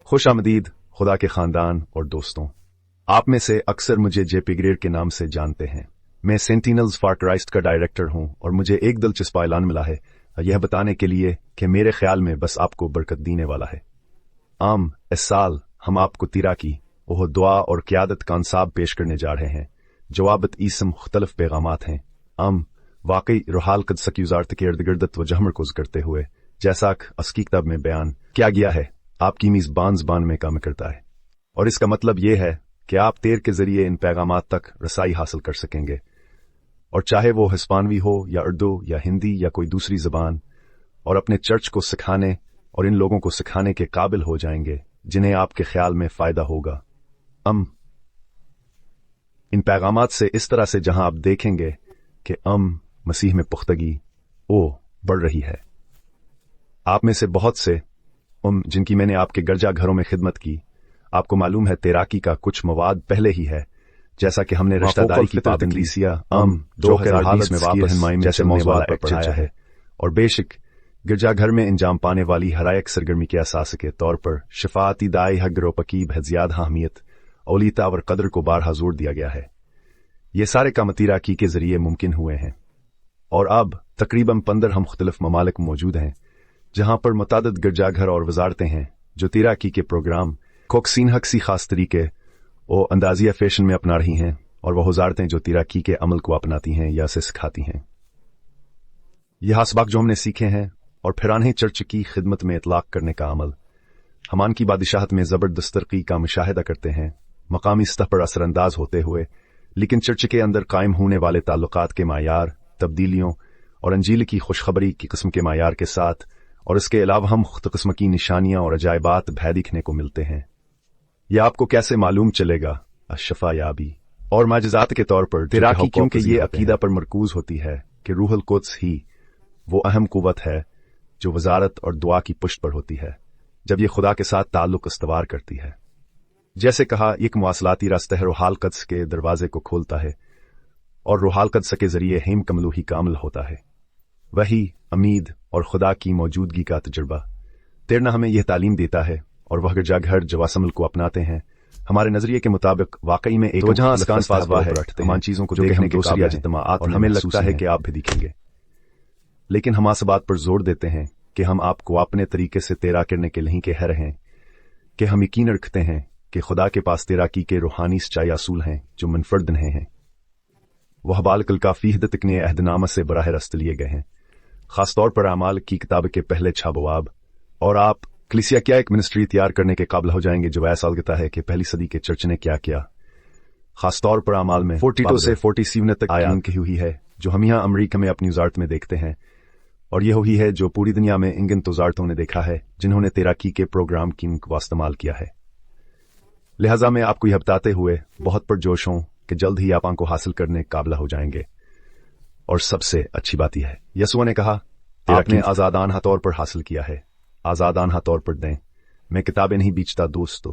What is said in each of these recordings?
खुश आमदीद खुदा के खानदान और दोस्तों। आप में से अक्सर मुझे जेपी ग्रेड के नाम से जानते हैं। मैं सेंटिनल्स फॉर क्राइस्ट का डायरेक्टर हूं और मुझे एक दिलचस्प ऐलान मिला है यह बताने के लिए कि मेरे ख्याल में बस आपको बरकत देने वाला है। इस साल हम आपको तिरा की ओह दुआ और क़यादत का अंसाब पेश करने जा रहे हैं। जवाबत ईसम मुख्तलिफ पैगामात हैं। वाकई रुहाल कदस की वजारत के इर्द गिर्दत वजह मरकूज करते हुए जैसा अस्की किताब में बयान किया गया है, आपकी मीज़बान ज़बान में काम करता है और इसका मतलब यह है कि आप तेर के जरिए इन पैगामात तक रसाई हासिल कर सकेंगे, और चाहे वो हिस्पानवी हो या उर्दू या हिंदी या कोई दूसरी ज़बान, और अपने चर्च को सिखाने और इन लोगों को सिखाने के काबिल हो जाएंगे जिन्हें आपके ख्याल में फ़ायदा होगा। इन पैगामात से इस तरह से जहां आप देखेंगे कि मसीह में पुख्तगी बढ़ रही है। आप में से बहुत से जिनकी मैंने आपके गिरजा घरों में खिदमत की, आपको मालूम है तैराकी का कुछ मवाद पहले ही है, जैसा कि हमने रिश्तेदारी की पाबंदीसिया 2020 में वापस जैसे मौज़ूआत पर पढ़ाया है, और बेशक गिरजाघर में इंजाम पाने वाली हर एक सरगर्मी के असास के तौर पर शफाती दाई हग्र पकीब है ज़्यादा अहमियत औलियता और कदर को बारहा जोर दिया गया है। ये सारे काम तैराकी के जरिए मुमकिन हुए हैं, और अब तकरीबन 15 मुख्तलिफ ममालिक मौजूद हैं जहां पर मुतादिद गिरजाघर और वजारतें हैं जो तैराकी के प्रोग्राम को हक्सी खास तरीके और अंदाजिया फैशन में अपना रही हैं, और वह वजारतें जो तैराकी के अमल को अपनाती हैं या इसे सिखाती हैं। यह असबाक जो हमने सीखे हैं और फिराने चर्च की खिदमत में इतलाक करने का अमल हमान की बादशाहत में जबरदस्त तरक्की का मुशाहिदा करते हैं, मकामी सतह पर असरअंदाज होते हुए, लेकिन चर्च के अंदर कायम होने वाले ताल्लुकात के मायार, तब्दीलियों और अंजील की खुशखबरी की किस्म के मायार के साथ, और इसके अलावा हम मुख्तलिफ किस्म की निशानियां और अजायबात भय दिखने को मिलते हैं। यह आपको कैसे मालूम चलेगा? अशफा याबी और माजज़ात के तौर पर तैराकी, क्योंकि ये अकीदा पर मरकूज होती है कि रूहुल कुद्स ही वो अहम कुव्वत है जो वजारत और दुआ की पुष्ट पर होती है जब ये खुदा के साथ ताल्लुक इस्तवार करती है। जैसे कहा, एक मुवासलाती रास्ता है रूहाल कद्स के दरवाजे को खोलता है, और रूहाल कद्स के जरिए हेम कमलूही का अमल होता है। वही अमीद और खुदा की मौजूदगी का तजुर्बा तैरना हमें यह तालीम देता है, और वह गिरजाघर जो अमल को अपनाते हैं हमारे नजरिए के मुताबिक वाकई में एक वजह है तमाम चीजों को देखने के दूसरी अजतमाआत, और हमें लगता है कि आप भी दिखेंगे, लेकिन हम इस बात पर जोर देते हैं कि हम आपको अपने तरीके से तैरा करने के नहीं कह रहे हैं, कि हम यकीन रखते हैं कि खुदा के पास तैराकी के रूहानी सच्चाई असूल हैं जो मुनफरद नहीं हैं। वह बालकल काफी हद तक ने अहदनामा से बराह रास्त लिए गए हैं, खासतौर पर अमाल की किताब के पहले 6 बवाब, और आप कलीसिया क्या एक मिनिस्ट्री तैयार करने के काबिल हो जाएंगे जो ऐसा लगता है कि पहली सदी के चर्च ने क्या किया। खासतौर पर अमाल में 42 से 47 तक आयान की हुई है जो हम यहाँ अमरीका में अपनी वजारत में देखते हैं, और यह हुई है जो पूरी दुनिया में इंगन वजारतों ने देखा है जिन्होंने तैराकी के प्रोग्राम की इस्तेमाल किया है। लिहाजा मैं आपको यह बताते हुए बहुत पुरजोश हूं कि जल्द ही आप आंखों हासिल करने काबिल हो जाएंगे। और सबसे अच्छी बात यह है, यसूआ ने कहा, आपने आजादाना तौर पर हासिल किया है, आजादाना तौर पर दें। मैं किताबें नहीं बेचता दोस्तों।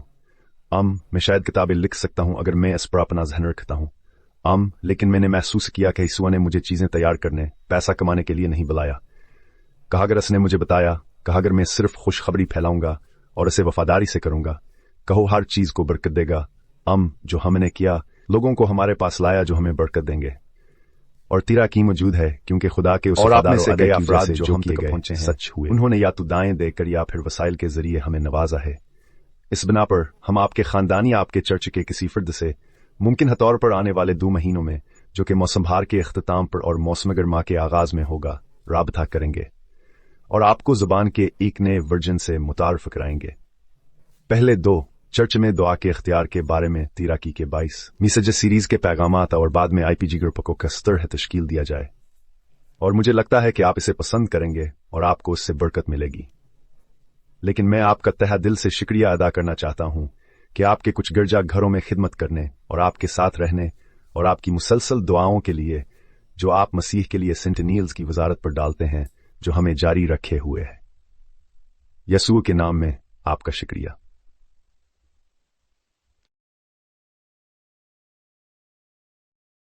मैं शायद किताबें लिख सकता हूं अगर मैं इस पर अपना जहन रखता हूं। लेकिन मैंने महसूस किया कि यसूआ ने मुझे चीजें तैयार करने, पैसा कमाने के लिए नहीं बुलाया। कहा अगर इसने मुझे बताया, कहा अगर मैं सिर्फ खुशखबरी फैलाऊंगा और इसे वफादारी से करूंगा, कहो हर चीज को बरकत देगा। जो हमने किया, लोगों को हमारे पास लाया जो हमें बरकत देंगे, और तैराकी मौजूद है क्योंकि खुदा के उस वफादार से गए अफराद जो हम तक पहुंचे हैं सच हुए। उन्होंने या तो दाएं देकर या फिर वसाइल के जरिए हमें नवाजा है। इस बिना पर हम आपके खानदान या आपके चर्च के किसी फर्द से मुमकिन तौर पर आने वाले 2 महीनों में, जो कि मौसम बहार के अख्ताम पर और मौसम गर्मा के आगाज में होगा, राबता करेंगे और आपको जुबान के एक नए वर्जन से मुतारफ कराएंगे। पहले 2 चर्च में दुआ के इख्तियार के बारे में तैराकी के 22 मैसेजेस सीरीज के पैगामात, और बाद में IPG ग्रुप को कस्तर है तश्कील दिया जाए, और मुझे लगता है कि आप इसे पसंद करेंगे और आपको इससे बरकत मिलेगी। लेकिन मैं आपका तहे दिल से शुक्रिया अदा करना चाहता हूं कि आपके कुछ गिरजा घरों में खिदमत करने और आपके साथ रहने और आपकी मुसलसल दुआओं के लिए जो आप मसीह के लिए सेंटिनियल्स की वजारत पर डालते हैं, जो हमें जारी रखे हुए है। यसूआ के नाम में आपका शुक्रिया।